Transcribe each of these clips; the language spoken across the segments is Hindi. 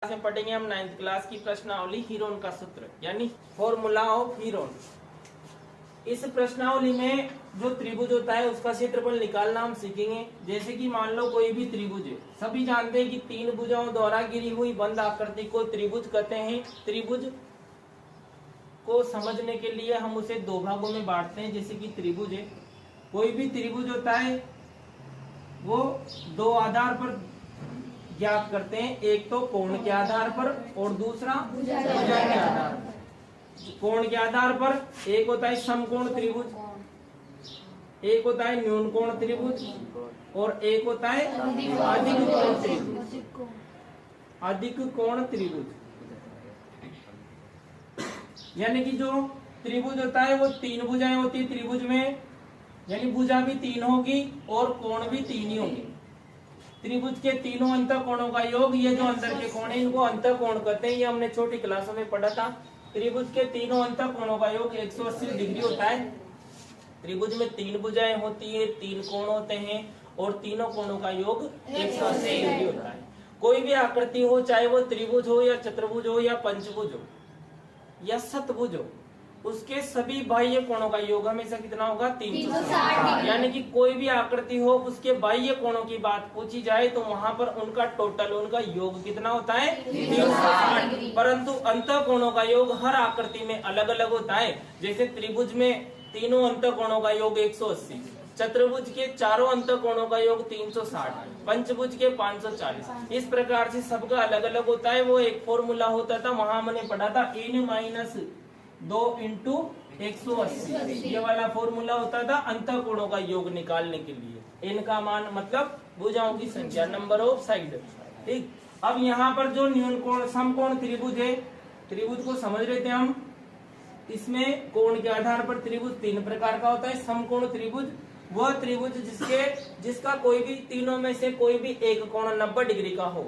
में पढ़ेंगे हम 9th क्लास की प्रश्नावली हीरोन का सूत्र यानी फॉर्मूला ऑफ हीरोन। इस प्रश्नावली में जो त्रिभुज होता है उसका क्षेत्रफल निकालना हम सीखेंगे। जैसे कि मान लो कोई भी त्रिभुज है, सभी जानते हैं कि तीन भुजाओं द्वारा घिरी हुई बंद आकृति को त्रिभुज कहते हैं। त्रिभुज को समझने के लिए हम उसे दो भागों में बांटते हैं। जैसे कि त्रिभुज है, कोई भी त्रिभुज होता है वो दो आधार पर ज्ञात करते हैं, एक तो कोण के आधार पर और दूसरा भुजा के आधार पर। कोण के आधार पर एक होता है समकोण त्रिभुज, एक होता है न्यून कोण त्रिभुज और एक होता है अधिक कोण त्रिभुज। अधिक कोण त्रिभुज यानी कि जो त्रिभुज होता है वो तीन भुजाएं होती है त्रिभुज में, यानी भुजा भी तीन होगी और कोण भी तीन ही होंगे। त्रिभुज के तीनों अंतःकोणों का योग, ये जो अंदर के कोण है इनको अंतःकोण कहते हैं। ये हमने छोटी क्लासों में पढ़ा था। त्रिभुज के तीनों अंतःकोणों का योग 180 डिग्री होता है। त्रिभुज में तीन भुजाएं होती है, तीन कोण होते हैं और तीनों कोणों का योग 180 डिग्री होता है। कोई भी आकृति हो, चाहे वो त्रिभुज हो या चतुर्भुज हो या पंचभुज हो या शतभुज हो, उसके सभी बाह्य कोणों का योग हमेशा कितना होगा? 360। यानी कि कोई भी आकृति हो उसके बाह्य कोणों की बात पूछी जाए तो वहां पर उनका टोटल, उनका योग कितना होता है? 360। परंतु अंतः कोणों का योग हर आकृति में अलग अलग होता है। जैसे त्रिभुज में तीनों अंतः कोणों का योग 180, चतुर्भुज के चारों अंतः कोणों का योग 360, पंचभुज के 540। इस प्रकार से सबका अलग अलग होता है। वो एक फॉर्मूला होता था, वहां मैंने पढ़ा था n-2 इंटू 180। ये वाला फॉर्मूला होता था अंतः कोणों का योग निकालने के लिए। n का मान मतलब भुजाओं की संख्या, नंबर ऑफ साइड। ठीक, अब यहाँ पर जो न्यून कोण समकोण त्रिभुज है, त्रिभुज को समझ रहे थे हम। इसमें कोण के आधार पर त्रिभुज तीन प्रकार का होता है। समकोण त्रिभुज वह त्रिभुज जिसका कोई भी तीनों में से कोई भी एक कोण 90 डिग्री का हो।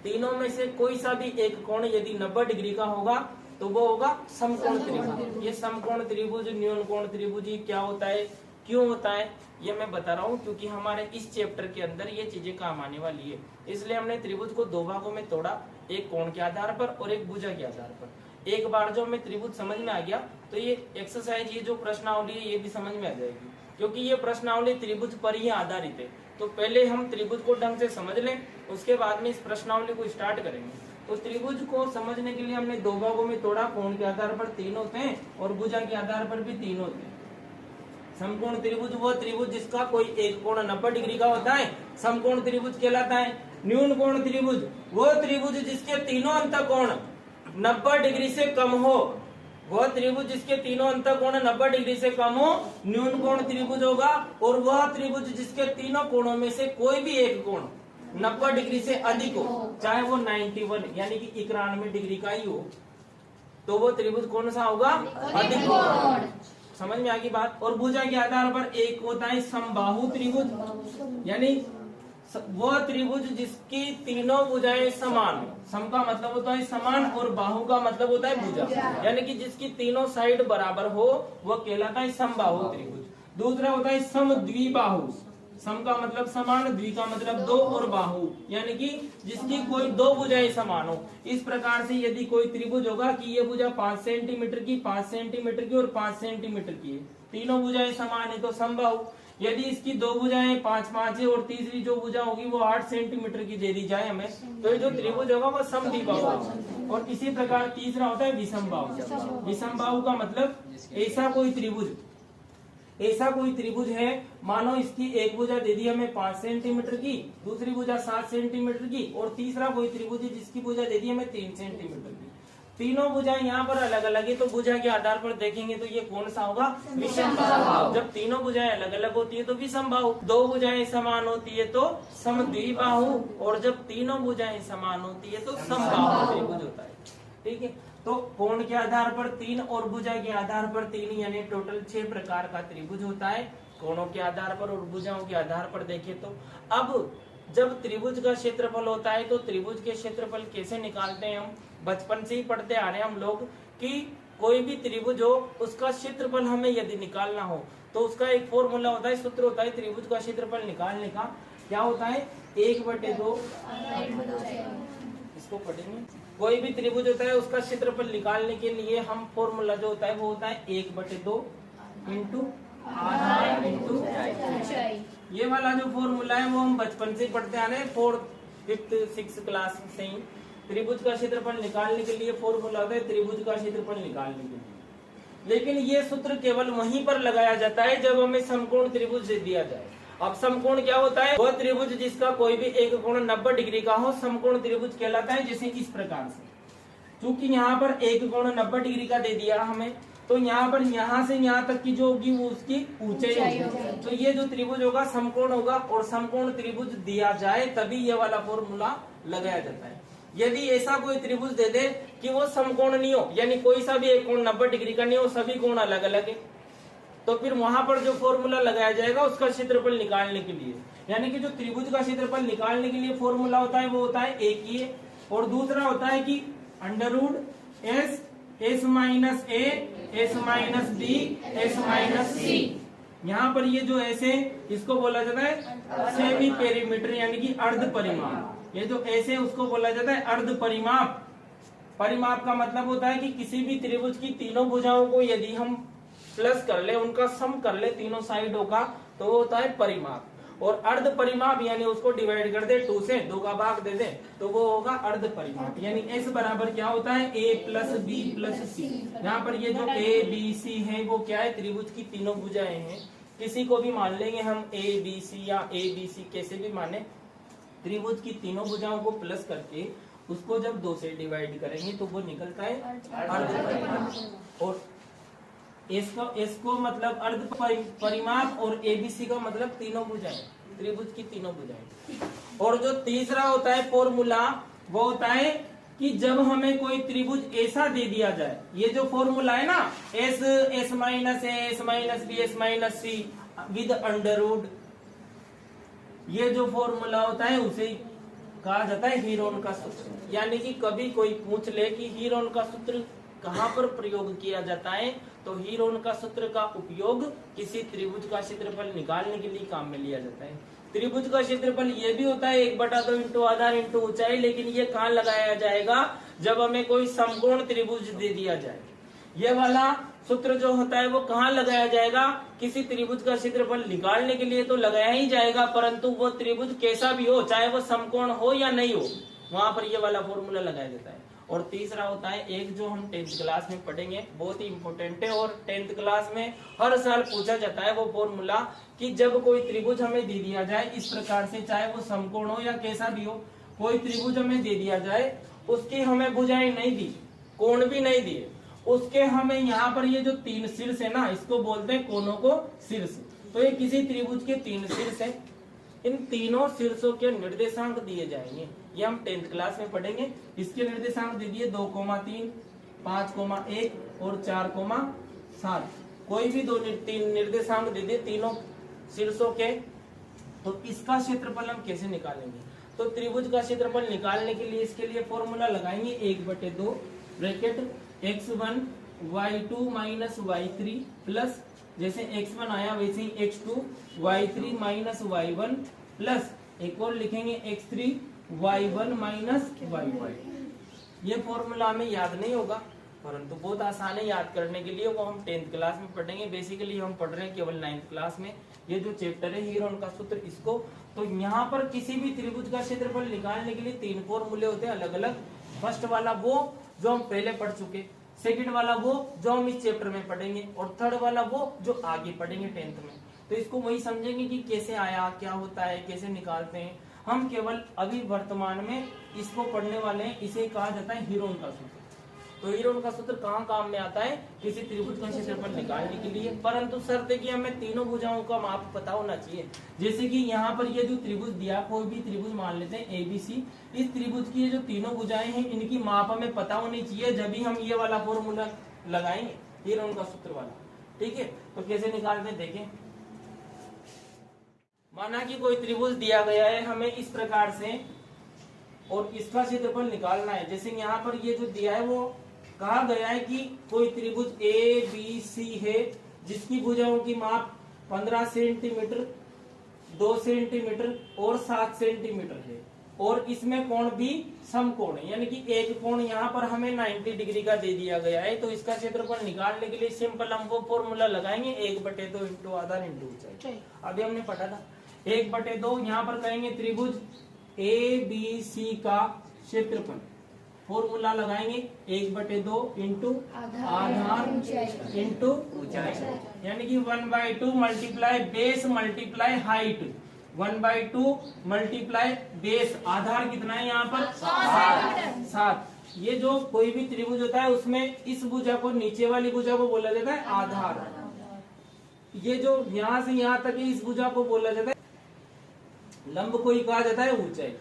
तीनों में से कोई सा भी एक कोण यदि 90 डिग्री का होगा तो वो होगा समकोण त्रिभुज। ये समकोण त्रिभुज, न्यून कोण त्रिभुज क्या होता है, क्यों होता है, ये मैं बता रहा हूँ क्योंकि हमारे इस चैप्टर के अंदर ये चीजें काम आने वाली है। इसलिए हमने त्रिभुज को दो भागों में तोड़ा, एक कोण के आधार पर और एक भुजा के आधार पर। एक बार जो हमें त्रिभुज समझ में आ गया तो ये एक्सरसाइज, ये जो प्रश्नावली है ये भी समझ में आ जाएगी, क्योंकि ये प्रश्नावली त्रिभुज पर ही आधारित है। तो पहले हम त्रिभुज को ढंग से समझ लें, उसके बाद में इस प्रश्नावली को स्टार्ट करेंगे। तो त्रिभुज को समझने के लिए हमने दो भागों में तोड़ा। कोण के आधार पर तीन होते हैं और भुजा के आधार पर भी तीन होते हैं। समकोण त्रिभुज वो त्रिभुज जिसका कोई एक कोण 90 डिग्री का होता है, समकोण त्रिभुज कहलाता है। न्यून कोण त्रिभुज वो त्रिभुज जिसके तीनों अंतःकोण 90 डिग्री से कम हो, वह त्रिभुज जिसके तीनों अंतःकोण 90 डिग्री से कम हो न्यून कोण त्रिभुज होगा। और वह त्रिभुज जिसके तीनों कोणों में से कोई भी एक कोण 90 डिग्री से अधिक हो, चाहे वो 91 यानी कि 91 डिग्री का ही हो, तो वो त्रिभुज कौन सा होगा? अधिक कोण। समझ में आ गई बात। और भुजा के आधार पर एक होता है समबाहु त्रिभुज, यानी वह त्रिभुज जिसकी तीनों भुजाएं समान हो। सम का मतलब होता है समान और बाहु का मतलब होता है भुजा, यानी कि जिसकी तीनों साइड बराबर हो वह कहलाता है समबाहु त्रिभुज। दूसरा होता है समद्विबाहु। सम का मतलब समान, द्वि का मतलब दो और बाहु यानी कि जिसकी कोई दो भुजाएं समान हो। इस प्रकार से यदि कोई त्रिभुज होगा कि ये भुजा 5 सेंटीमीटर की, 5 सेंटीमीटर की और 5 सेंटीमीटर की है, तीनों भुजाएं समान है तो समबाहु। यदि इसकी दो भुजाएं 5-5 है और तीसरी जो भुजा होगी वो 8 सेंटीमीटर की दे दी जाए हमें, तो ये जो त्रिभुज होगा वो समद्विबाहु होगा। और इसी प्रकार तीसरा होता है विषमबाहु। विषमबाहु का मतलब ऐसा कोई त्रिभुज है, मानो इसकी एक भुजा दे दी हमें 5 सेंटीमीटर की, दूसरी भुजा 7 सेंटीमीटर की और तीसरा कोई त्रिभुज है जिसकी भुजा दे दी हमें 3 सेंटीमीटर की। तीनों भुजाएं यहाँ पर अलग अलग है तो भुजा के आधार पर देखेंगे तो ये कौन सा होगा? विषमबाहु। जब तीनों भुजाएं अलग अलग होती है तो विषमबाहु। दो भुजाएं समान होती है तो समद्विबाहु और जब तीनों भुजाएं समान होती है तो समबाहु त्रिभुज होता है। ठीक है, तो कोण के आधार पर 3 और भुजा के आधार पर 3 यानी टोटल 6 प्रकार का त्रिभुज होता है। कोणों के आधार पर और भुजाओं के आधार पर देखें तो अब जब त्रिभुज का क्षेत्रफल होता है तो त्रिभुज के क्षेत्रफल कैसे निकालते हैं? हम बचपन से ही पढ़ते आ रहे हैं हम लोग कि कोई भी त्रिभुज हो उसका क्षेत्रफल हमें यदि निकालना हो तो उसका एक फॉर्मूला होता है, सूत्र होता है त्रिभुज का क्षेत्रफल निकालने का। क्या होता है? 1/2 इसको पढ़ेंगे। कोई भी त्रिभुज होता है उसका क्षेत्रफल निकालने के लिए हम फॉर्मूला जो होता है वो होता है 1/2 इंटू आधार इंटू ऊंचाई। ये वाला जो फॉर्मूला है वो हम बचपन से पढ़ते आ रहे हैं, 4th 5th 6th क्लास से ही। त्रिभुज का क्षेत्रफल निकालने के लिए फॉर्मूला होता है त्रिभुज का क्षेत्रफल निकालने के लिए। लेकिन ये सूत्र केवल वहीं पर लगाया जाता है जब हमें समकोण त्रिभुज दे दिया जाए। अब समकोण क्या होता है? वह त्रिभुज जिसका कोई भी एक कोण 90 डिग्री का हो समकोण त्रिभुज कहलाता है। जैसे इस प्रकार से, क्योंकि यहाँ पर एक कोण 90 डिग्री का दे दिया हमें, तो यहाँ पर यहाँ से यहाँ तक की जो होगी वो उसकी ऊंचाई होगी। तो ये जो त्रिभुज होगा समकोण होगा, और समकोण त्रिभुज दिया जाए तभी ये वाला फॉर्मूला लगाया जाता है। यदि ऐसा कोई त्रिभुज दे दे कि वो समकोण नहीं हो, यानी कोई सा भी एक कोण 90 डिग्री का नहीं हो, सभी कोण अलग अलग है, तो फिर वहां पर जो फॉर्मूला लगाया जाएगा उसका क्षेत्रफल निकालने के लिए, यानी कि जो त्रिभुज का क्षेत्रफल निकालने के लिए फॉर्मूला होता है वो होता है एक ही है, और दूसरा होता है कि √S S minus A S minus B S minus C. यहाँ पर ये जो ऐसे इसको बोला जाता है सेमी पेरीमीटर, यानी कि अर्ध परिमाप। ये जो ऐसे उसको बोला जाता है अर्ध परिमाप। परिमाप का मतलब होता है कि किसी भी त्रिभुज की तीनों भुजाओं को यदि हम प्लस कर ले, उनका सम कर ले तीनों साइडों का, तो वो होता है परिमाप। और अर्ध परिमाप यानी उसको डिवाइड कर दे 2 से, 2 का भाग दे दे, तो वो होगा अर्ध परिमाप। यानी S बराबर क्या होता है? A plus B plus C। यहाँ पर ये जो A B C है वो क्या है? त्रिभुज की तीनों भुजाएं हैं। किसी को भी मान लेंगे हम A B C या A B C, कैसे भी माने। त्रिभुज की तीनों भुजाओं को प्लस करके उसको जब 2 से डिवाइड करेंगे तो वो निकलता है अर्ध परिमाप। और इसको मतलब अर्ध परिमाप, और ABC का मतलब तीनों भुजाएं, त्रिभुज की तीनों भुजाएं। और जो तीसरा होता है फॉर्मूला वो होता है कि जब हमें कोई त्रिभुज ऐसा दे दिया जाए, ये जो फॉर्मूला है ना S minus A S minus B S minus C with √, ये जो फॉर्मूला होता है उसे कहा जाता है हीरोन का सूत्र। यानी कि कभी कोई पूछ ले कि हीरोन का सूत्र कहाँ पर प्रयोग किया जाता है, तो हीरोन का सूत्र का उपयोग किसी त्रिभुज का क्षेत्रफल निकालने के लिए काम में लिया जाता है। त्रिभुज का क्षेत्रफल ये भी होता है 1/2 इंटू आधार इंटू ऊंचाई, लेकिन ये कहाँ लगाया जाएगा? जब हमें कोई समकोण त्रिभुज दे दिया जाए। ये वाला सूत्र जो होता है वो कहाँ लगाया जाएगा? किसी त्रिभुज का क्षेत्रफल निकालने के लिए तो लगाया ही जाएगा, परंतु वो त्रिभुज कैसा भी हो, चाहे वो समकोण हो या नहीं हो, वहां पर ये वाला फॉर्मूला लगाया जाता है। और तीसरा होता है एक जो हम 10th क्लास में पढ़ेंगे, बहुत ही इंपॉर्टेंट है, और 10th क्लास में हर साल पूछा जाता है वो फॉर्मूला कि जब कोई त्रिभुज हमें दे दिया जाए इस प्रकार से, चाहे वो समकोण हो या कैसा भी हो, कोई त्रिभुज हमें दे दिया जाए, उसकी हमें भुजाएं नहीं दी, कोण भी नहीं दिए, उसके हमें यहाँ पर ये जो 3 शीर्ष है ना, इसको बोलते हैं कोनों को शीर्ष। तो ये किसी त्रिभुज के 3 शीर्ष है, इन तीनों शीर्षों के निर्देशांक दिए जाएंगे, ये हम 10th क्लास में पढ़ेंगे। इसके निर्देशांक दे दिए 2,3, 5,1 और 4,7। कोई भी 2-3 निर्देशांक दे दिए तीनों शीर्षों के, तो इसका क्षेत्रफल हम कैसे निकालेंगे? तो त्रिभुज का क्षेत्रफल निकालने के लिए इसके लिए फॉर्मूला लगाएंगे 1/2 bracket x1 y2 minus y3 plus, जैसे x1 आया वैसे ही x2 y3 minus y1 plus एक और लिखेंगे x3 y1 माइनस y5। ये फॉर्मूला हमें याद नहीं होगा, परंतु बहुत आसान है याद करने के लिए, वो हम 10th क्लास में पढ़ेंगे। बेसिकली हम पढ़ रहे हैं केवल 9th क्लास में ये जो चैप्टर है हीरोन का सूत्र, इसको। तो यहाँ पर किसी भी त्रिभुज का क्षेत्रफल निकालने के लिए 3 फॉर्मूले होते हैं अलग अलग। फर्स्ट वाला वो जो हम पहले पढ़ चुके, सेकंड वाला वो जो हम इस चैप्टर में पढ़ेंगे, और थर्ड वाला वो जो आगे पढ़ेंगे 10th में। तो इसको वही समझेंगे कि कैसे आया, क्या होता है, कैसे निकालते हैं। हम केवल अभी वर्तमान में इसको पढ़ने वाले हैं, इसे कहा जाता है हीरोन का सूत्र। तो हीरोन का सूत्र कहाँ काम में आता है? किसी त्रिभुज का क्षेत्रफल निकालने के लिए, परंतु शर्त है कि हमें तीनों भुजाओं का माप पता होना चाहिए। जैसे कि यहाँ पर ये जो त्रिभुज दिया, कोई भी त्रिभुज मान लेते हैं ABC, इस त्रिभुज की ये जो तीनों भुजाएं हैं इनकी माप हमें पता होनी चाहिए, जब भी हम ये वाला फॉर्मूला लगाएंगे हीरोन का सूत्र वाला। ठीक है, तो कैसे निकालते हैं देखें। माना कि कोई त्रिभुज दिया गया है हमें इस प्रकार से, और इसका क्षेत्रफल निकालना है। जैसे यहाँ पर ये जो दिया है वो कहा गया है कि कोई त्रिभुज ABC है जिसकी भुजाओं की माप 15 सेंटीमीटर, 2 सेंटीमीटर और 7 सेंटीमीटर है। और इसमें कोण भी समकोण है, यानी कि एक कोण यहाँ पर हमें 90 डिग्री का दे दिया गया है। तो इसका क्षेत्रफल निकालने के लिए सिंपल हम वो फॉर्मूला लगाएंगे 1/2 इंटू आधार इंटू ऊंचाई। अभी हमने पढ़ा था 1/2, यहाँ पर कहेंगे त्रिभुज ABC का क्षेत्रफल, फॉर्मूला लगाएंगे 1/2 इंटू आधार इंटू ऊंचाई, यानी कि 1/2 multiply base multiply height, 1/2 multiply base, आधार कितना है यहाँ पर 7। ये जो कोई भी त्रिभुज होता है उसमें इस भुजा को, नीचे वाली भुजा को बोला जाता है आधार। ये जो यहाँ से यहाँ तक है इस भुजा को बोला जाता है लंब, को ही कहा जाता है ऊंचाई।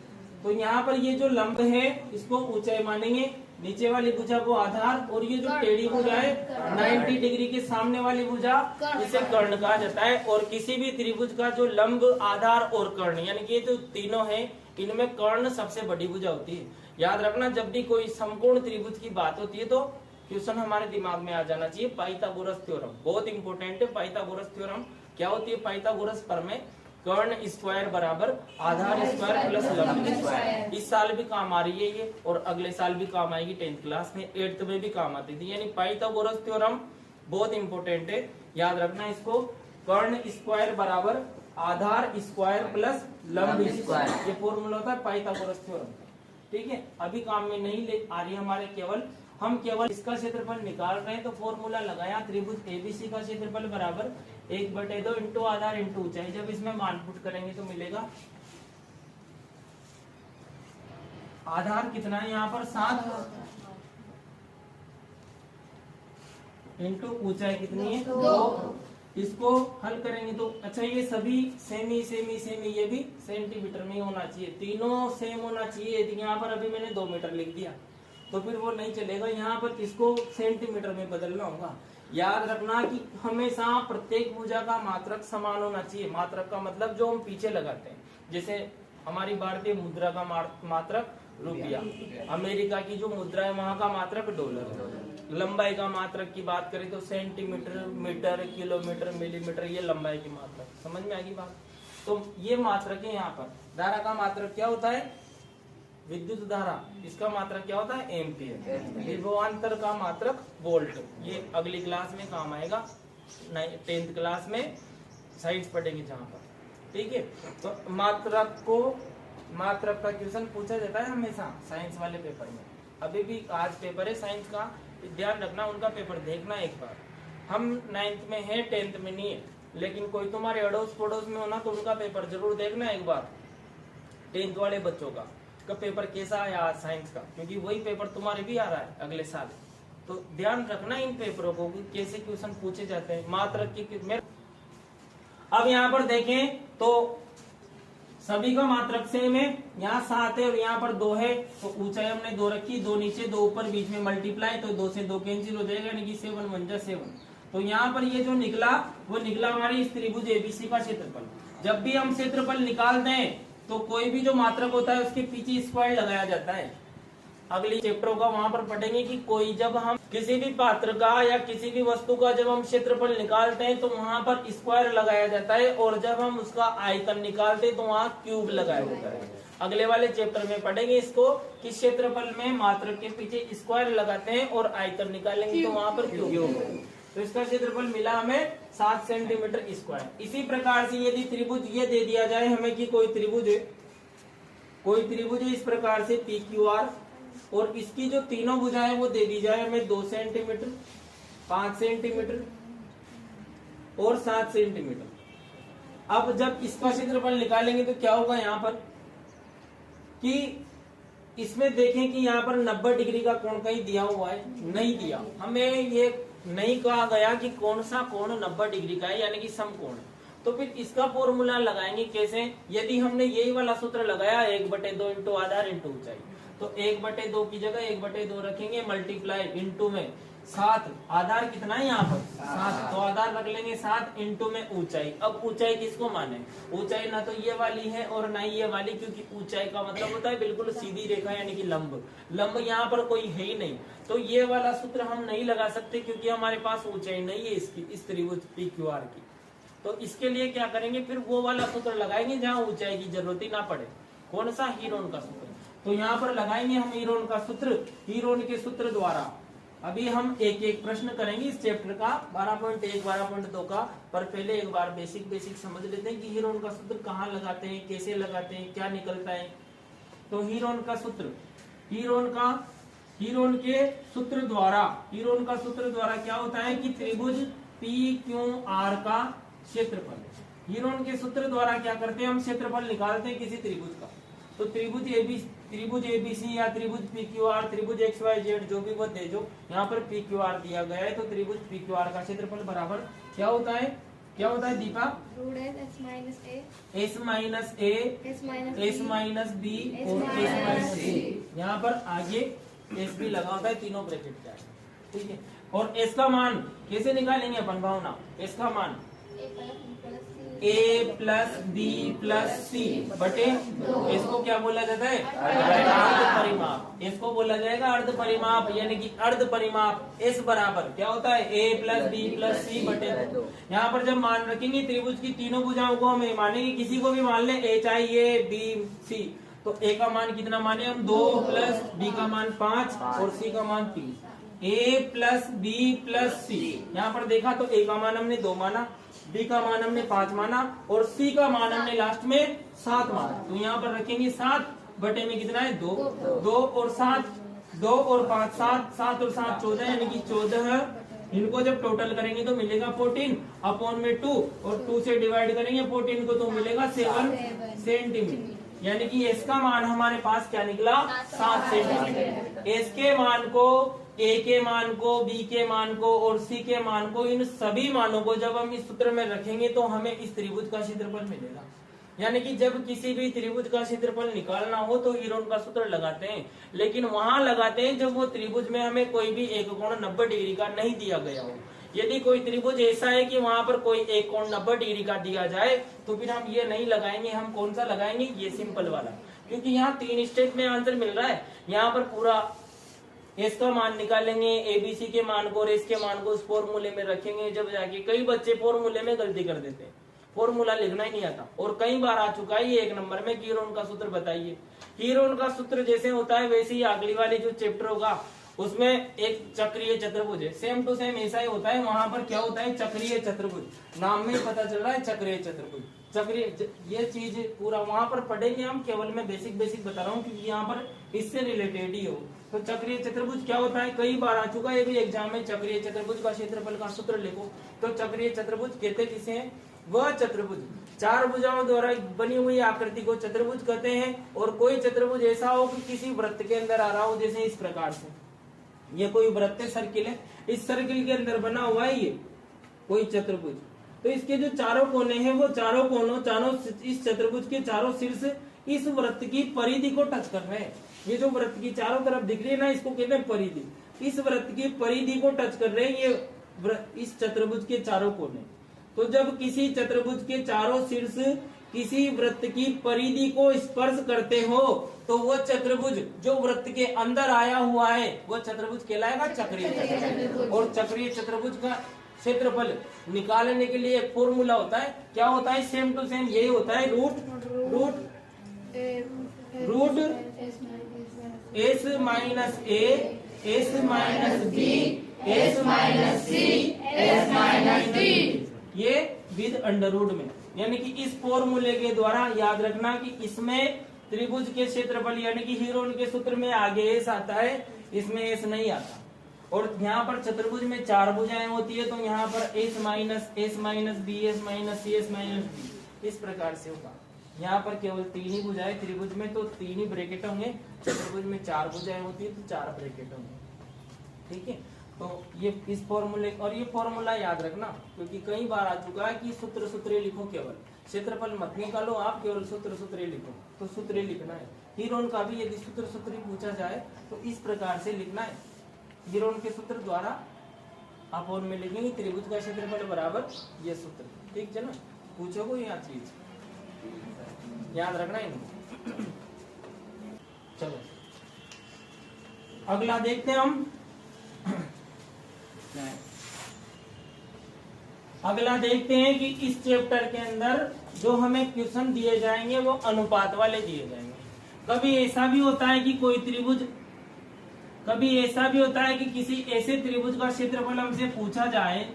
तो यहाँ पर ये जो लंब है इसको ऊंचाई मानेंगे, नीचे वाली भुजा को आधार, और ये जो टेढ़ी भुजा है 90 डिग्री के सामने वाली भुजा इसे कर्ण कहा जाता है। और किसी भी त्रिभुज का जो लंब, आधार और कर्ण, यानी कि ये जो तीनों है इनमें कर्ण सबसे बड़ी भुजा होती है। याद रखना, जब भी कोई समकोण त्रिभुज की बात होती है तो क्वेश्चन हमारे दिमाग में आ जाना चाहिए पाइथागोरस थ्योरम, बहुत इंपॉर्टेंट है पाइथागोरस थ्योरम। क्या होती है पाइथागोरस प्रमेय? कर्ण स्क्वायर बराबर आधार स्क्वायर प्लस लंब स्क्वायर। इस साल भी काम आ रही है ये, और अगले साल भी काम आएगी 10th क्लास में, 8th में भी काम आती थी। यानी पाइथागोरस थ्योरम बहुत इंपॉर्टेंट है, याद रखना इसको। कर्ण स्क्वायर बराबर आधार स्क्वायर प्लस लंब स्क्वायर, ये फॉर्मूला होता है पाइथागोरस थ्योरम। ठीक है, अभी काम में नहीं ले आ रही हमारे, हम केवल इसका क्षेत्रफल निकाल रहे हैं। तो फॉर्मूला लगाया त्रिभुज ABC का क्षेत्रफल बराबर 1/2 इंटू आधार इंटू ऊंचाई। जब इसमें मान पुट करेंगे तो मिलेगा आधार कितना है यहाँ पर 7 इंटू ऊंचाई कितनी है 2। इसको हल करेंगे तो अच्छा, ये सभी सेमी ये भी सेंटीमीटर में होना चाहिए, तीनों सेम होना चाहिए। यदि यहाँ पर अभी मैंने 2 मीटर लिख दिया तो फिर वो नहीं चलेगा, यहाँ पर इसको सेंटीमीटर में बदलना होगा। याद रखना कि हमेशा प्रत्येक भुजा का मात्रक समान होना चाहिए। मात्रक का मतलब जो हम पीछे लगाते हैं, जैसे हमारी भारतीय मुद्रा का मात्रक रुपया, अमेरिका की जो मुद्रा है वहां का मात्रक डॉलर। लंबाई का मात्रक की बात करें तो सेंटीमीटर, मीटर, किलोमीटर, मिलीमीटर, ये लंबाई की मात्रक। समझ में आएगी बात? तो ये मात्रक है। यहाँ पर धारा का मात्रक क्या होता है? विद्युत धारा, इसका मात्रक क्या होता है? एम्पियर। विभवांतर का मात्रक वोल्ट। ये अगली क्लास में काम आएगा, 10th क्लास में साइंस पढ़ेंगे जहाँ पर। ठीक है, तो मात्रक का क्वेश्चन पूछा जाता है हमेशा साइंस वाले पेपर में। अभी भी आज पेपर है साइंस का, ध्यान रखना, उनका पेपर देखना एक बार। हम 9th में है, 10th में नहीं है, लेकिन कोई तुम्हारे अड़ोस पड़ोस में होना तो उनका पेपर जरूर देखना एक बार। 10th वाले बच्चों का पेपर कैसा आया आज साइंस का, क्योंकि वही पेपर तुम्हारे भी आ रहा है अगले साल। तो ध्यान रखना इन पेपरों को, कैसे क्वेश्चन पूछे जाते हैं मात्रक की। अब यहाँ पर देखें तो सभी का मात्रक सेम है, यहाँ 7 है और यहाँ पर 2 है। तो ऊंचाई हमने 2 रखी, 2 नीचे 2 ऊपर, बीच में मल्टीप्लाई, तो 2 से 2 कैंसिल हो जाएगा, यानी कि 7 × 1 = 7। तो यहाँ पर ये जो निकला वो निकला हमारी इस त्रिभुज ABC का क्षेत्रफल। जब भी हम क्षेत्रफल निकालते हैं तो कोई भी जो मात्रक होता है उसके पीछे स्क्वायर लगाया जाता है। अगली चैप्टरों का वहां पर पढ़ेंगे कि कोई जब हम किसी भी पात्र का या किसी भी वस्तु का जब हम क्षेत्रफल निकालते हैं तो वहां पर स्क्वायर लगाया जाता है, और जब हम उसका आयतन निकालते हैं तो वहां क्यूब लगाया जाता है। अगले वाले चैप्टर में पढ़ेंगे इसको कि क्षेत्रफल में मात्रक के पीछे स्क्वायर लगाते हैं और आयतन निकालेंगे तो वहां पर क्यूब। तो इसका क्षेत्रफल मिला हमें 7 सेंटीमीटर स्क्वायर। इसी प्रकार से यदि त्रिभुज ये दे दिया जाए हमें कि कोई त्रिभुज है इस प्रकार से PQR, और इसकी जो तीनों भुजाएं वो दे दी जाए हमें 2 सेंटीमीटर, 5 सेंटीमीटर और 7 सेंटीमीटर। अब जब इसका क्षेत्रफल निकालेंगे तो क्या होगा यहाँ पर कि इसमें देखें कि यहाँ पर 90 डिग्री का कोण कहीं दिया हुआ है? नहीं दिया। हमें ये नहीं कहा गया कि कौन सा कोण 90 डिग्री का है, यानी कि समकोण। तो फिर इसका फॉर्मूला लगाएंगे कैसे? यदि हमने यही वाला सूत्र लगाया 1/2 इंटू आधार इंटू ऊंचाई, तो 1/2 की जगह 1/2 रखेंगे, मल्टीप्लाई इंटू में 7, आधार कितना है यहाँ पर 7, तो आधार रख लेंगे 7 इंटू में ऊंचाई। अब ऊंचाई किसको माने? ऊंचाई ना तो ये वाली है और ना ही ये वाली, क्योंकि ऊंचाई का मतलब होता है बिल्कुल सीधी रेखा, यानी कि लंब यहाँ पर कोई है ही नहीं। तो ये वाला सूत्र हम नहीं लगा सकते क्योंकि हमारे पास ऊंचाई नहीं है इसकी, इस त्रिभुज PQR की। तो इसके लिए क्या करेंगे, फिर वो वाला सूत्र लगाएंगे जहाँ ऊंचाई की जरूरत ही ना पड़े। कौन सा? हीरोन का सूत्र। तो यहाँ पर लगाएंगे हम हीरोन का सूत्र। हीरोन के सूत्र द्वारा अभी हम एक एक प्रश्न करेंगे इस चैप्टर का 12.1 12.2 का। पर पहले एक बार बेसिक समझ लेते हैं कि हीरोन का सूत्र कहाँ लगाते हैं, कैसे लगाते हैं, क्या निकलता है। तो हीरोन का सूत्र, हीरोन के सूत्र द्वारा क्या होता है कि त्रिभुज PQR का क्षेत्रफल। हीरोन के सूत्र द्वारा क्या करते हैं, हम क्षेत्रफल निकालते हैं किसी त्रिभुज का। तो त्रिभुज ABC या त्रिभुज PQR, त्रिभुज XYZ जो भी वो दे जो, यहाँ पर PQR दिया गया है, तो त्रिभुज PQR का क्षेत्रफल बराबर क्या होता है Deepa? S minus A, S minus B और S माइनस C। यहाँ पर आगे S भी लगा होता है, तीनों ब्रैकेट का है, ठीक है। और S का मान कैसे निकालेंगे अपन भावना? S का मान A plus B plus C बटे, इसको क्या बोला जाता है? अर्ध परिमाप। इसको बोला जाएगा अर्ध परिमाप, यानी कि अर्ध परिमाप। S बराबर क्या होता है? A plus B plus C बटे 2। यहाँ पर जब मान रखेंगे त्रिभुज की तीनों भुजाओं को हम मानेंगे, किसी को भी मान ले, HIA B C, तो A का मान कितना माने हम? 2 प्लस B का मान 5 और C का मान 3। A plus B plus C, यहाँ पर देखा तो A का मान हमने 2 माना, B का मान हमने 5 माना और C का मान हमने लास्ट में 7 माना। तो यहाँ पर रखेंगे 7 बटे में कितना है? 2 और 7, 2 और 5 7, 7 और 7 14, यानी कि 14। इनको जब टोटल करेंगे तो मिलेगा 14 अपॉन में 2 और 2 से डिवाइड करेंगे 14 को तो मिलेगा 7 सेंटीमीटर। यानी कि S का मान हमारे पास क्या निकला? 7 सेंटीमीटर। S के मान को, A के मान को, B के मान को और C के मान को, इन सभी मानों को जब हम इस सूत्र में रखेंगे तो हमें इस त्रिभुज का क्षेत्रफल मिलेगा। यानी कि जब किसी भी त्रिभुज का क्षेत्रफल निकालना हो तो हीरोन का सूत्र लगाते हैं, लेकिन वहां लगाते हैं जब वो त्रिभुज में हमें कोई भी एक कोण 90 डिग्री का नहीं दिया गया हो। यदि कोई त्रिभुज ऐसा है कि वहां पर कोई एक कोण 90 डिग्री का दिया जाए तो फिर हम ये नहीं लगाएंगे। हम कौन सा लगाएंगे? ये सिंपल वाला, क्योंकि यहाँ 3 स्टेप में आंसर मिल रहा है। यहाँ पर पूरा S का मान निकालेंगे, ABC के मान को और S के मान को उस फॉर्मूले में रखेंगे। जब जाके कई बच्चे फॉर्मूले में गलती कर देते हैं, फॉर्मूला लिखना ही नहीं आता। और कई बार आ चुका है ये 1 नंबर में, हीरोन का सूत्र बताइए। हीरोन का सूत्र जैसे होता है वैसे ही अगली वाली जो चैप्टर होगा उसमें एक चक्रीय चतुर्भुज है, सेम टू सेम ऐसा ही होता है। वहां पर क्या होता है? चक्रीय चतुर्भुज, नाम में पता चल रहा है चक्रीय चतुर्भुज। चक्रीय ये चीज पूरा वहां पर पढ़ेंगे हम, केवल मैं बेसिक बता रहा हूँ क्योंकि यहाँ पर इससे रिलेटेड ही हो। तो चक्रीय चतुर्भुज क्या होता है? कई बार आ चुका है ये भी एग्जाम में। चक्रीय चतुर्भुज का क्षेत्रफल का सूत्र लिखो। तो चक्रीय चतुर्भुज कहते किसे हैं? वह चतुर्भुज 4 भुजाओं द्वारा बनी हुई आकृति को चतुर्भुज कहते हैं। और कोई चतुर्भुज ऐसा हो कि किसी वृत्त के अंदर आ रहा हो, जैसे इस प्रकार से ये कोई वृत्त सर्किल है, इस सर्किल के अंदर बना हुआ है ये कोई चतुर्भुज। तो इसके जो चारों कोने हैं वो चारों इस चतुर्भुज के चारों शीर्ष इस वृत्त की परिधि को टच कर रहे हैं। ये जो वृत्त की चारों तरफ दिख रही है ना, इसको कहते हैं परिधि। इस वृत्त की परिधि को टच कर रहे हैं ये इस चतुर्भुज के चारों कोने। तो जब किसी चतुर्भुज के चारों शीर्ष किसी वृत्त की परिधि को स्पर्श करते हो तो वो चतुर्भुज जो वृत्त के अंदर आया हुआ है वो चतुर्भुज कहलाएगा चक्रीय चतुर्भुज। और चक्रीय चतुर्भुज का क्षेत्रफल निकालने के लिए एक फॉर्मूला होता है। क्या होता है? सेम टू सेम यही होता है, root S minus A, S minus B, S minus C, S minus D, ये विद अंडरवुड में। यानी कि इस फॉर्मूले के द्वारा याद रखना कि इसमें त्रिभुज के क्षेत्रफल यानी कि हीरोन के सूत्र में आगे S आता है, इसमें S नहीं आता। और यहाँ पर चतुर्भुज में 4 भुजाएं होती है, तो यहाँ पर S minus B, S minus C, S minus D, इस प्रकार से होगा। यहाँ पर केवल 3 ही भुजाएं त्रिभुज में, तो 3 ही ब्रैकेट होंगे। चतुर्भुज में 4 भुजाएं होती है तो 4 ब्रैकेट होंगे, ठीक है। तो ये इस फॉर्मूले और ये फॉर्मूला याद रखना, क्योंकि कई बार आ चुका है कि सूत्र लिखो, केवल क्षेत्रफल मत निकालो आप, केवल सूत्र लिखो। तो सूत्र लिखना है। हीरोन का भी यदि सूत्र पूछा जाए तो इस प्रकार से लिखना है। हीरोन के सूत्र द्वारा आप और में लिखेंगे त्रिभुज का क्षेत्रफल बराबर ये सूत्र, ठीक है ना। पूछो कोई यहाँ चीज याद रखना है। चलो अगला देखते हैं हम। अगला देखते हैं कि इस चैप्टर के अंदर जो हमें क्वेश्चन दिए जाएंगे वो अनुपात वाले दिए जाएंगे। कभी ऐसा भी होता है कि कोई त्रिभुज, कभी ऐसा भी होता है कि किसी ऐसे त्रिभुज का क्षेत्रफल हमसे पूछा जाए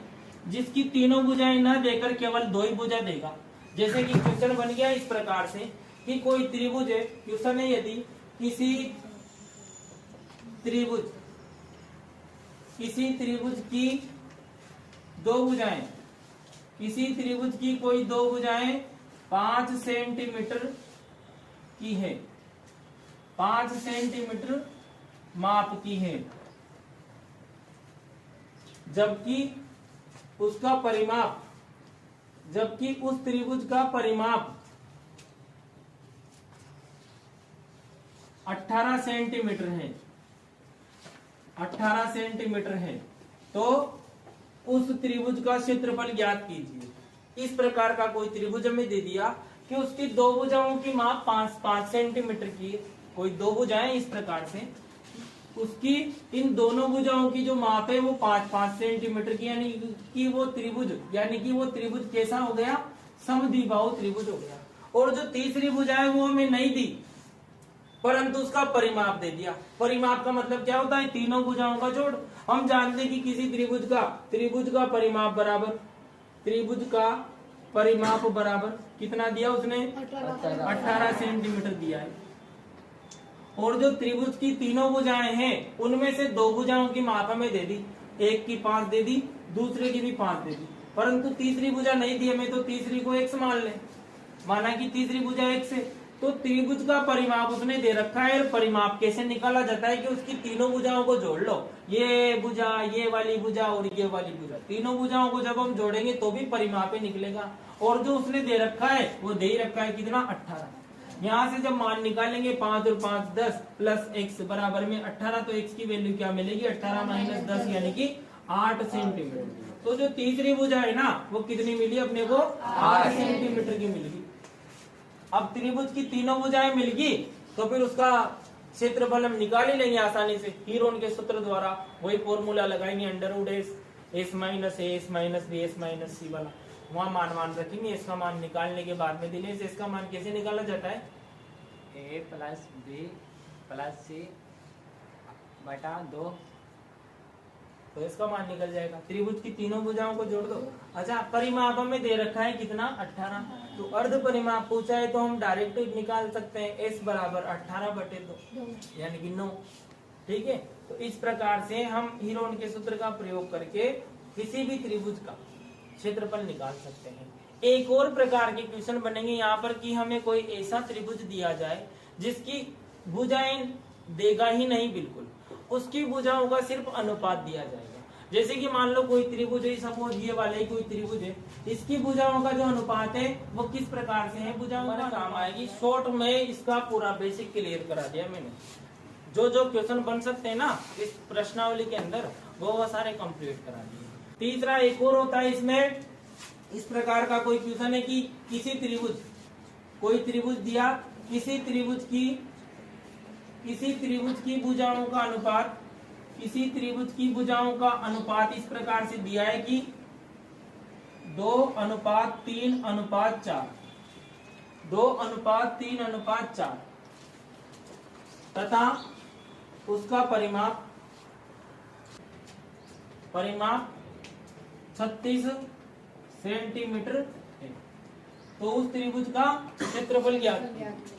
जिसकी तीनों भुजाएं न देकर केवल दो ही भुजा देगा। जैसे कि क्वेश्चन बन गया इस प्रकार से कि कोई त्रिभुज है, क्वेश्चन है यदि किसी त्रिभुज की दो भुजाएं, किसी त्रिभुज की कोई दो भुजाएं 5 सेंटीमीटर की है, 5 सेंटीमीटर माप की है, जबकि उसका परिमाप, जबकि उस त्रिभुज का परिमाप 18 सेंटीमीटर है, 18 सेंटीमीटर है, तो उस त्रिभुज का क्षेत्रफल ज्ञात कीजिए। इस प्रकार का कोई त्रिभुज हमें दे दिया कि उसकी दो भुजाओं की माप 5 सेंटीमीटर की है, कोई दो भुजाएं इस प्रकार से, उसकी इन दोनों भुजाओं की जो माप है वो 5 सेंटीमीटर की, यानी कि वो त्रिभुज कैसा हो गया, समद्विबाहु त्रिभुज हो गया। और जो तीसरी भुजा है वो हमें नहीं दी, परंतु उसका परिमाप दे दिया। परिमाप का मतलब क्या होता है, तीनों भुजाओं का जोड़। हम जानते हैं कि किसी त्रिभुज का परिमाप बराबर, त्रिभुज का परिमाप बराबर कितना दिया उसने, 18 सेंटीमीटर दिया है। और जो त्रिभुज की तीनों भुजाएं हैं उनमें से दो भुजाओं की माप हमें दे दी, एक की 5 दे दी, दूसरे की भी 5 दे दी, परंतु तीसरी भुजा नहीं दी हमें, तो तीसरी को x मान ले, माना कि तीसरी भुजा x है, तो त्रिभुज का परिमाप उसने दे रखा है। और परिमाप कैसे निकाला जाता है कि उसकी तीनों भुजाओं को जोड़ लो, ये भुजा, ये वाली भुजा और ये वाली भुजा, तीनों भुजाओं को जब हम जोड़ेंगे तो भी परिमाप ही निकलेगा। और जो उसने दे रखा है वो दे ही रखा है कितना, 18। यहाँ से जब मान निकालेंगे 5 और 5 10 प्लस x बराबर में 18, तो x की वैल्यू क्या मिलेगी, 18 माइनस 10 यानी कि 8 सेंटीमीटर। तो जो तीसरी भुजा है ना वो कितनी मिली अपने को, 8 सेंटीमीटर की मिलेगी। अब त्रिभुज की तीनों भुजाएं मिल गई तो फिर उसका क्षेत्रफल हम निकाल ही लेंगे आसानी से, हीरोन के सूत्र द्वारा। वही फॉर्मूला लगाएंगे, under root S minus A S minus B S minus C वाला, वहां मान रखेंगे। इसका मान निकालने के बाद में दिले से इसका मान कैसे निकाला जाता है, ए प्लस बी प्लस सी बटा 2, तो इसका मान निकल जाएगा। त्रिभुज की तीनों भुजाओं को जोड़ दो। अच्छा, परिमाप हमें दे रखा है कितना, 18, तो अर्ध परिमाप पूछा है तो हम डायरेक्ट निकाल सकते हैं, s बराबर 18/2 यानी कि 9। ठीक है, तो इस प्रकार से हम हीरोन के सूत्र का प्रयोग करके किसी भी त्रिभुज का क्षेत्रफल निकाल सकते हैं। एक और प्रकार के क्वेश्चन बनेंगे यहाँ पर कि हमें कोई ऐसा त्रिभुज दिया जाए जिसकी भुजाएं देगा ही नहीं बिल्कुल, उसकी भुजाओं का सिर्फ अनुपात दिया जाएगा। जैसे कि मान लो कोई त्रिभुज है, सपोज ये वाला ही कोई त्रिभुज है, इसकी भुजाओं का जो अनुपात है वो किस प्रकार से है, भुजाओं का काम आएगी। शॉर्ट में इसका पूरा बेसिक क्लियर करा दिया मैंने। जो क्वेश्चन बन सकते हैं ना इस प्रश्नावली के अंदर वो सारे कंप्लीट करा दिए। तीसरा एक और होता है इसमें, इस प्रकार का कोई क्वेश्चन है कि किसी त्रिभुज, कोई त्रिभुज दिया, किसी त्रिभुज की भुजाओं का अनुपात, किसी त्रिभुज की भुजाओं का अनुपात इस प्रकार से दिया है कि 2:3:4, 2:3:4 तथा उसका परिमाप 36 सेंटीमीटर है, तो उस त्रिभुज का क्षेत्रफल ज्ञात कीजिए।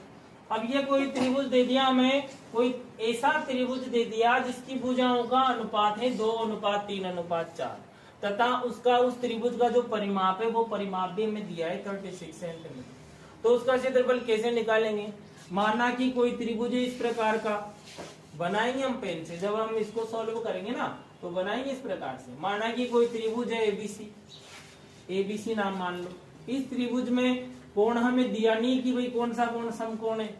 अब ये कोई त्रिभुज दे दिया हमें, कोई ऐसा त्रिभुज दे दिया जिसकी भुजाओं का अनुपात है 2:3:4 तथा उसका उस त्रिभुज का जो परिमाप है वो परिमाप भी हमें दिया है 36 सेंटीमीटर। तो उसका क्षेत्रफल कैसे निकालेंगे, माना कि कोई त्रिभुज इस प्रकार का बनाएंगे हम पेन से, जब हम इसको सॉल्व करेंगे ना तो बनाएंगे इस प्रकार से। माना कि कोई त्रिभुज है एबीसी नाम मान लो। इस त्रिभुज में कोण हमें दिया नहीं कि भाई कौन सा कोण समकोण है,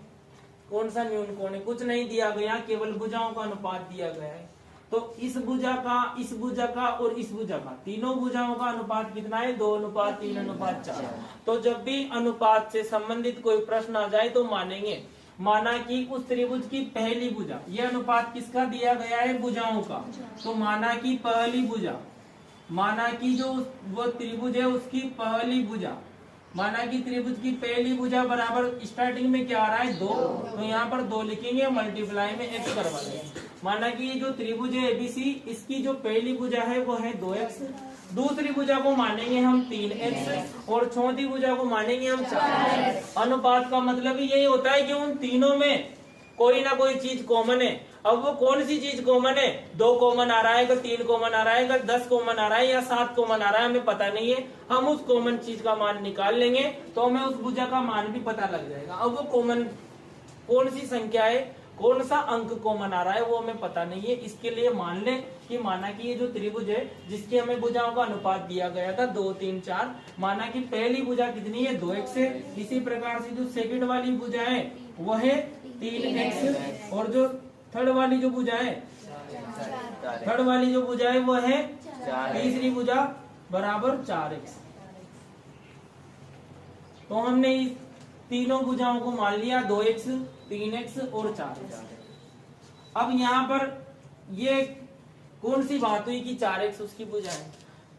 कौन सा न्यून कोण है, कुछ नहीं दिया गया, केवल भुजाओं का अनुपात दिया गया है। तो इस भुजा का और इस भुजा का, तीनों भुजाओं का अनुपात कितना है, 2:3:4। तो जब भी अनुपात से संबंधित कोई प्रश्न आ जाए तो मानेंगे, माना कि उस त्रिभुज की पहली भुजा, ये अनुपात किसका दिया गया है, भुजाओं का, तो माना कि पहली भुजा, माना कि जो वो त्रिभुज है उसकी पहली भुजा माना कि त्रिभुज की पहली भुजा बराबर स्टार्टिंग में क्या आ रहा है 2, तो यहाँ पर 2 लिखेंगे, मल्टीप्लाई में x करवा देंगे। माना कि ये जो त्रिभुज है एबीसी, इसकी जो पहली भुजा है वो है 2x, दूसरी भुजा को मानेंगे हम 3x और चौथी भुजा को मानेंगे हम 4x। अनुपात का मतलब यही होता है कि उन तीनों में कोई ना कोई चीज कॉमन है। अब वो कौन सी चीज कॉमन है, 2 कॉमन आ रहा है, 3 कॉमन आ रहा है, 10 कॉमन आ रहा है या 7 कॉमन आ रहा है, हमें पता नहीं है। हम उस कॉमन चीज का मान निकाल लेंगे तो हमें उस भुजा का मान भी पता लग जाएगा। अब वो कॉमन कौन सी संख्या है, कौन सा अंक कॉमन आ रहा है, वो हमें पता नहीं है। इसके लिए मान ले कि माना कि ये जो त्रिभुज है जिसकी हमें भुजाओं का अनुपात दिया गया था 2, 3, 4, माना कि पहली भुजा कितनी है 2x है। इसी प्रकार से जो सेकंड वाली भुजा है वो है 3x और जो थर्ड वाली जो भुजा है वो है तीसरी भुजा बराबर 4x। तो हमने इस तीनों भुजाओं को मान लिया 2x, 3x और 4x। अब यहाँ पर ये कौन सी बात हुई कि 4x उसकी भुजा है,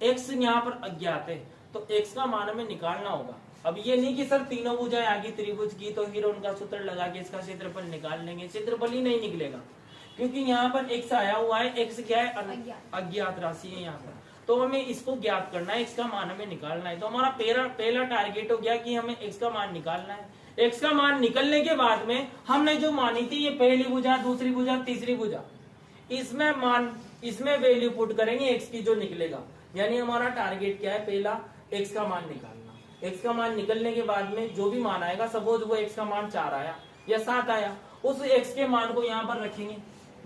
x यहाँ पर अज्ञात है तो x का मान हमें निकालना होगा। अब ये नहीं कि सर तीनों भुजाएं आ गई त्रिभुज की तो फिर उनका सूत्र लगा के इसका क्षेत्रफल निकाल लेंगे, क्षेत्रफल ही नहीं निकलेगा क्योंकि यहाँ पर x आया हुआ है। x क्या है, अज्ञात राशि है यहाँ पर, तो हमें इसको ज्ञात करना है, x का मान हमें निकालना है। तो हमारा पहला टारगेट हो गया कि हमें x का मान निकालना है। x का मान निकलने के बाद में हमने जो मानी थी ये पहली भुजा, दूसरी भुजा, तीसरी भुजा, इसमें वैल्यू पुट करेंगे x की जो निकलेगा। यानी हमारा टारगेट क्या है, पहला x का मान निकालना। x का मान निकलने के बाद में जो भी मान आएगा, सपोज वो x का मान 4 आया या 7 आया, उस x के मान को यहाँ पर रखेंगे,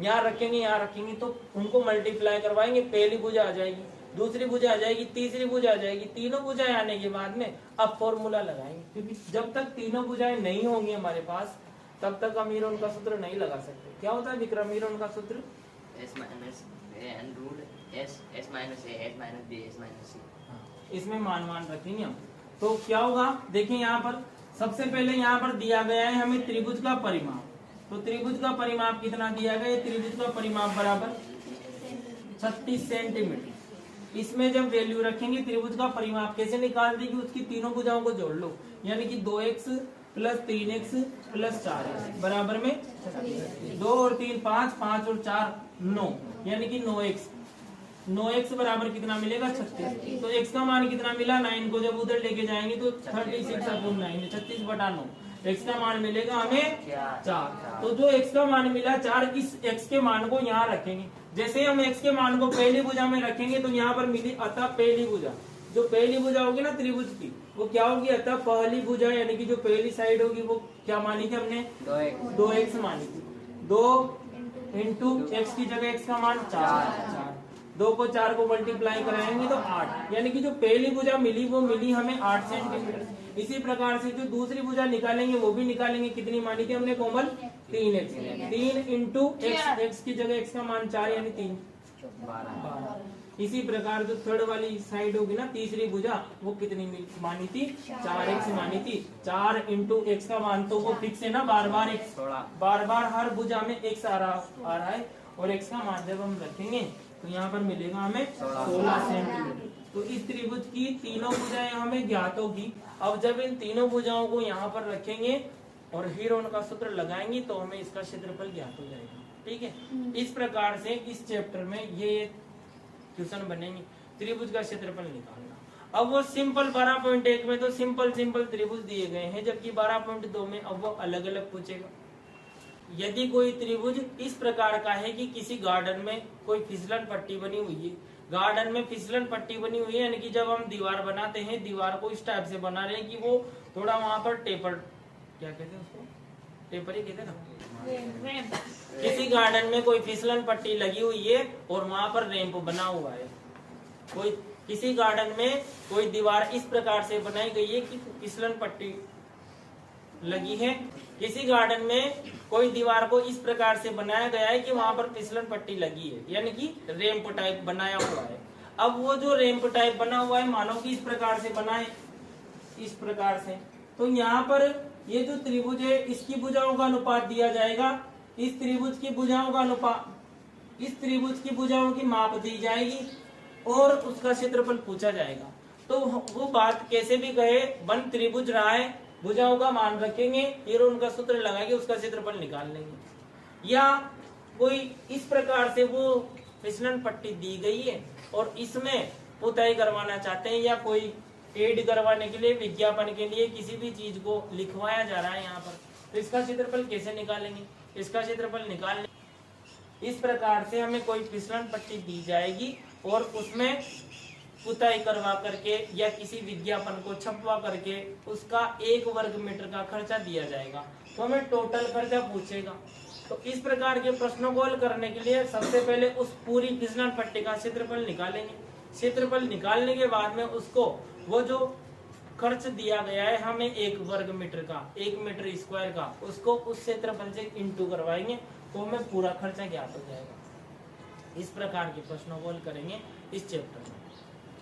यहाँ रखेंगे तो उनको मल्टीप्लाई करवाएंगे, पहली भुजा आ जाएगी, दूसरी भुजा आ जाएगी, तीसरी भुजा आ जाएगी। तीनों भुजाएं आने के बाद में अब फॉर्मूला लगाएंगे, क्योंकि जब तक तीनों भुजाएं नहीं होंगी हमारे पास तब तक हम हीरोन का सूत्र नहीं लगा सकते। क्या होता है विक्रम हीरोन का सूत्र? s minus a and root s minus a s minus b s minus c। इसमें मान रखेंगे हम। तो क्या होगा, देखिए यहाँ पर सबसे पहले यहाँ पर दिया गया है हमें त्रिभुज का परिमाप। तो त्रिभुज का परिमाप कितना दिया गया है, त्रिभुज का परिमाप बराबर 36 सेंटीमीटर। इसमें जब वैल्यू रखेंगे त्रिभुज का परिमाप कैसे निकाल देगी, उसकी तीनों भुजाओं को जोड़ लो, यानी कि 2x plus 3x plus 4x बराबर में 2 और 3 5, 5 और 4 9, यानी कि 9x बराबर कितना मिलेगा 36। तो x का मान कितना मिला 9 को जब उधर लेके जाएंगे तो 36/9, 36/9 x का मान मिलेगा हमें 4। तो जो x का मान मिला 4, इस x के मान को यहाँ रखेंगे। जैसे हम x के मान को पहली भुजा में रखेंगे तो यहाँ पर मिली अतः पहली भुजा, जो पहली भुजा होगी ना त्रिभुज की वो क्या होगी, अतः पहली भुजा, यानी कि जो पहली साइड होगी वो क्या मानी थी हमने 2x मानी थी। 2 इंटू x की जगह x का मान 4, 2 को 4 को मल्टीप्लाई कराएंगे तो 8, यानी कि जो पहली भुजा मिली वो मिली हमें 8 सेंटीमीटर। इसी प्रकार से जो दूसरी भुजा निकालेंगे वो भी निकालेंगे, कितनी मानी थी हमने कोमल 3x, 3 इंटू x की जगह x का मान 4 यानी 3 12। इसी प्रकार जो थर्ड वाली साइड होगी ना तीसरी भुजा वो कितनी मानी थी 4x मानी थी। 4 इंटू x का मान तो वो फिक्स है ना, बार बार हर भुजा में x आ रहा है और x का मान जब हम रखेंगे तो यहाँ पर मिलेगा हमें 16 सेंटीमीटर। तो इस त्रिभुज की तीनों भुजाएं हमें ज्ञात होगी। अब जब इन तीनों भुजाओं को यहाँ पर रखेंगे और हीरोन का सूत्र लगाएंगे तो हमें इसका क्षेत्रफल ज्ञात हो जाएगा। ठीक है, इस प्रकार से इस चैप्टर में ये क्वेश्चन बनेंगे, त्रिभुज का क्षेत्रफल निकालना। अब वो सिंपल 12.1 में तो सिंपल त्रिभुज दिए गए हैं, जबकि 12.2 में अब वो अलग अलग पूछेगा। यदि कोई त्रिभुज इस प्रकार का है कि किसी गार्डन में कोई फिसलन पट्टी बनी हुई है, गार्डन में फिसलन पट्टी बनी हुई है, यानी कि जब हम दीवार बनाते हैं दीवार को इस टाइप से बना रहे हैं कि वो थोड़ा वहां पर टेपर, क्या कहते हैं उसको, टेपर ही कहते हैं ना। किसी गार्डन में कोई फिसलन पट्टी लगी हुई है और वहां पर रैंप बना हुआ है। किसी गार्डन में कोई दीवार इस प्रकार से बनाई गई है कि फिसलन पट्टी लगी है। किसी गार्डन में कोई दीवार को इस प्रकार से बनाया गया है कि वहां पर फिसलन पट्टी लगी है, यानी कि रैंप टाइप बनाया हुआ है। अब वो जो रैंप टाइप बना हुआ है मानो कि इस प्रकार से बना है, इस प्रकार से, तो यहाँ पर ये जो त्रिभुज है इसकी भुजाओं का अनुपात दिया जाएगा, इस त्रिभुज की भुजाओं का अनुपात, इस त्रिभुज की भुजाओं की माप दी जाएगी और उसका क्षेत्रफल पूछा जाएगा। तो वो बात कैसे भी कहे, बन त्रिभुज रहा है, भुजाओं का मान रखेंगे, फिर उनका सूत्र लगाएंगे, उसका क्षेत्रफल निकाल लेंगे। या कोई इस प्रकार से वो फिसलन पट्टी दी गई है और इसमें पुताई करवाना चाहते हैं, या कोई एड करवाने के लिए, विज्ञापन के लिए किसी भी चीज को लिखवाया जा रहा है यहाँ पर, तो इसका क्षेत्रफल कैसे निकालेंगे, इसका क्षेत्रफल निकाल। इस प्रकार से हमें कोई फिसलन पट्टी दी जाएगी और उसमें पुताई करवा करके या किसी विज्ञापन को छपवा करके उसका 1 वर्ग मीटर का खर्चा दिया जाएगा, तो हमें टोटल खर्चा पूछेगा। तो इस प्रकार के प्रश्नों को हल करने के लिए सबसे पहले उस पूरी फिसलन पट्टी का क्षेत्रफल निकालेंगे। क्षेत्रफल निकालने के बाद में उसको वो जो खर्च दिया गया है हमें 1 वर्ग मीटर का, 1 मीटर स्क्वायर का, उसको उस क्षेत्रफल से इंटू करवाएंगे तो हमें पूरा खर्चा ज्ञात हो जाएगा। इस प्रकार के प्रश्नों को हल करेंगे इस चैप्टर में।